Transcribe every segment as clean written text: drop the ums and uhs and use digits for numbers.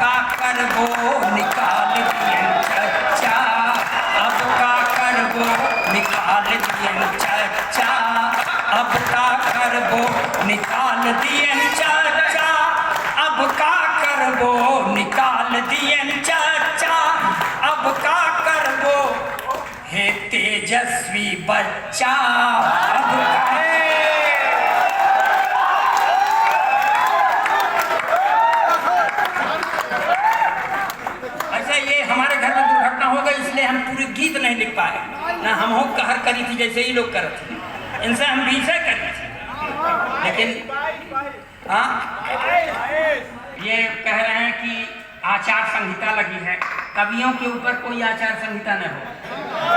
का करबो निकाल दियन चर्चा, अब का करबो निकाल दियन चर्चा, अब का करबो निकाल दियन चर्चा, अब का करबो निकाल दियन चर्चा, अब का करबो हे तेजस्वी बच्चा, अब का इसलिए हम पूरे गीत नहीं लिख पाए ना। हम हो कहर करी थी जैसे ही लोग करते थे, इनसे हम विषय करी थी। लेकिन हाँ, ये कह रहे हैं कि आचार संहिता लगी है। कवियों के ऊपर कोई आचार संहिता न हो।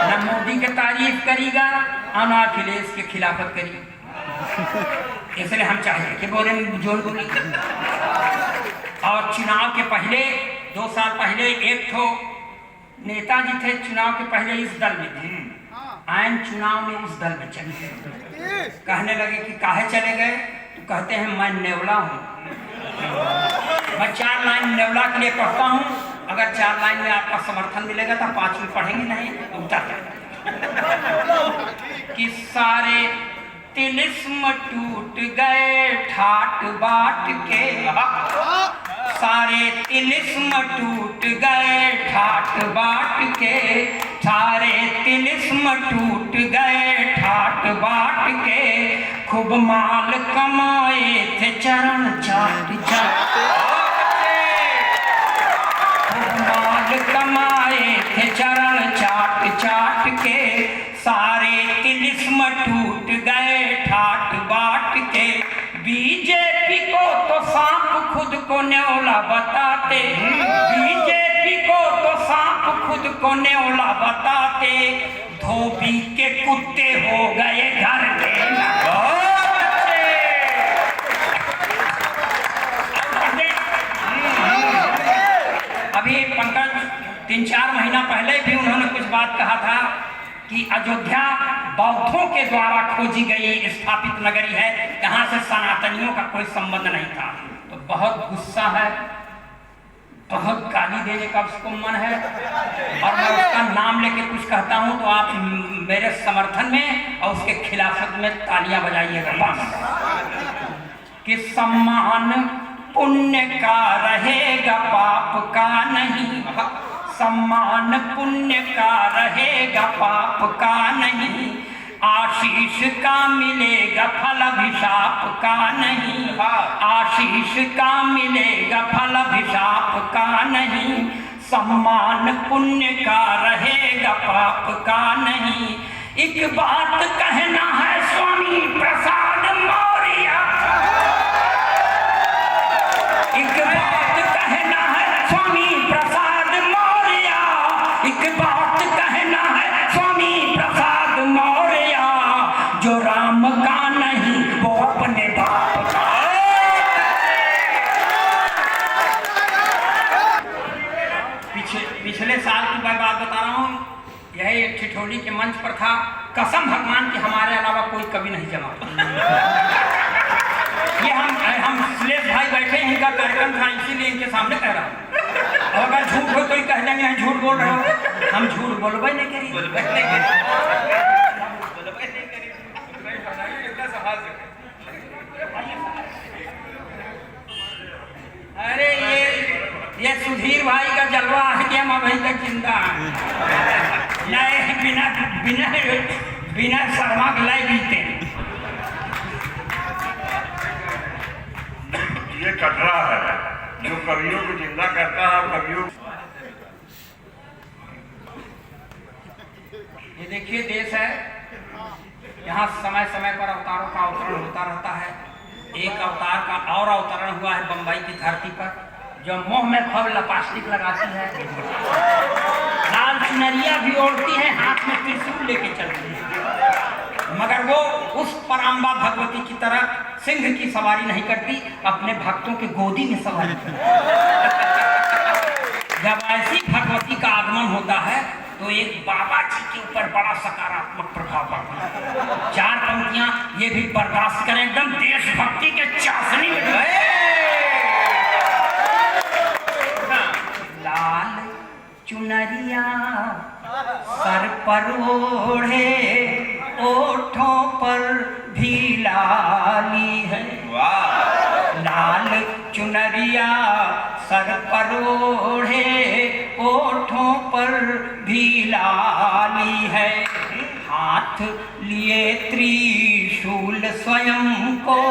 न मोदी की तारीफ करेगा और न अखिलेश के खिलाफत करेगा। इसलिए हम चाहिए कि बोले जोर बोली। और चुनाव के पहले 2 साल पहले एक तो नेताजी थे, चुनाव के पहले इस दल में थे, आयन चुनाव में उस दल में चले गए। कहने लगे कि काहे चले गए, तो कहते हैं मैं नेवला हूँ, मैं 4 लाइन नेवला के लिए पढ़ता हूँ, अगर 4 लाइन में आपका समर्थन मिलेगा तो 5वीं पढ़ेंगे, नहीं तो उतर कि सारे तिलिस्म टूट गए ठाट बाट के, सारे तिलिस्म टूट गए ठाट बाट के, सारे तिलिस्म टूट गए ठाट बाट के, खूब माल कमाए थे चरण चाट चाट, खूब माल कमाए थे चरण चाट चाट के, सारे तिलिस्म टूट गए ठाट बाट के। बीजेपी को तो सांप खुद को न्योला बताते, बीजेपी को तो सांप खुद को न्योला बताते, धोबी के कुत्ते हो गए घर के। अभी पंकज 3-4 महीना पहले भी उन्होंने कुछ बात कहा था कि अयोध्या बौद्धों के द्वारा खोजी गई स्थापित नगरी है, यहाँ से सनातनियों का कोई संबंध नहीं था। तो बहुत गुस्सा है, बहुत गाली देने का उसको मन है, और मैं उसका नाम लेके कुछ कहता हूँ तो आप मेरे समर्थन में और उसके खिलाफत में तालियां बजाइएगा। कि सम्मान पुण्य का रहेगा पाप का नहीं, सम्मान पुण्य का रहेगा पाप का नहीं, आशीष का मिलेगा फल अभिशाप का नहीं, आशीष का मिलेगा फल अभिशाप का नहीं, सम्मान पुण्य का रहेगा पाप का नहीं। एक बात कहना है स्वामी प्रसाद मौर्य, एक बात कहना है स्वामी प्रसाद मौर्य, एक बात कहना है स्वामी प्रसाद मौर्य, जो राम का नहीं वो अपने बाप का। पिछले साल की मैं बात बता रहा हूँ, यही एक ठिठोली के मंच पर था। कसम भगवान की हमारे अलावा कोई कभी नहीं जमा। ये हम श्लेष भाई बैठे हैं, इनका कार्यक्रम था, इसीलिए इनके सामने कह रहा हूँ। और अगर झूठ हो तो ही कह देंगे हम झूठ बोल रहे हो। हम झूठ बोलबे नहीं करी, अरे ये सुधीर भाई का जलवा है कि हम अभी तक जिंदा हैं। नहीं, बिना बिना बिना शर्मा के लाई बीते। ये कटरा है जो कवियों को जिंदा करता है। कवियों ये देखिए देश है, यहाँ समय समय पर अवतारों का अवतरण होता रहता है। एक अवतार का और अवतरण हुआ है बंबई की धरती पर, जो मुंह में खूब लपास्टिक लगाती है, लाल चुनरिया भी ओढ़ती है, हाथ में त्रिशूल लेके चलती है, मगर वो उस पराम्बा भगवती की तरह सिंह की सवारी नहीं करती, अपने भक्तों के गोदी में सवारी करती। जब ऐसी भगवती का आगमन होता है तो एक बाबा जी के ऊपर बड़ा सकारात्मक प्रभाव पड़ता है। 4 पंक्तियां ये भी बर्दाश्त करें, एकदम देशभक्ति के चाशनी में। पर ओढ़े ओठों पर भी लाली है। लाल चुनरिया सर पर ओढ़े ओठों पर भी लाली है। हाथ लिए त्रिशूल स्वयं को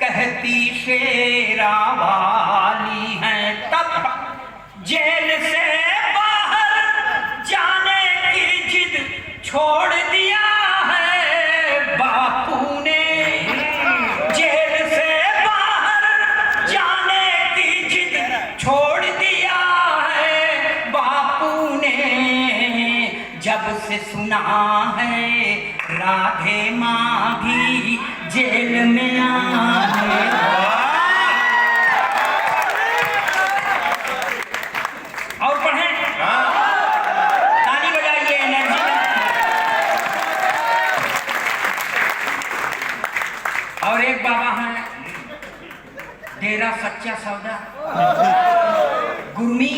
कहती शेरा वाली है। तब जेल से बाहर जाने की जिद छोड़ दिया है बापू ने। जेल से बाहर जाने की जिद छोड़ दिया है बापू ने। जब से सुना है राधे माँ भी जेल में आने। और पढ़ें, ताली बजाइए, एनर्जी में। और एक बाबा हैं डेरा सच्चा सौदा, गुरमी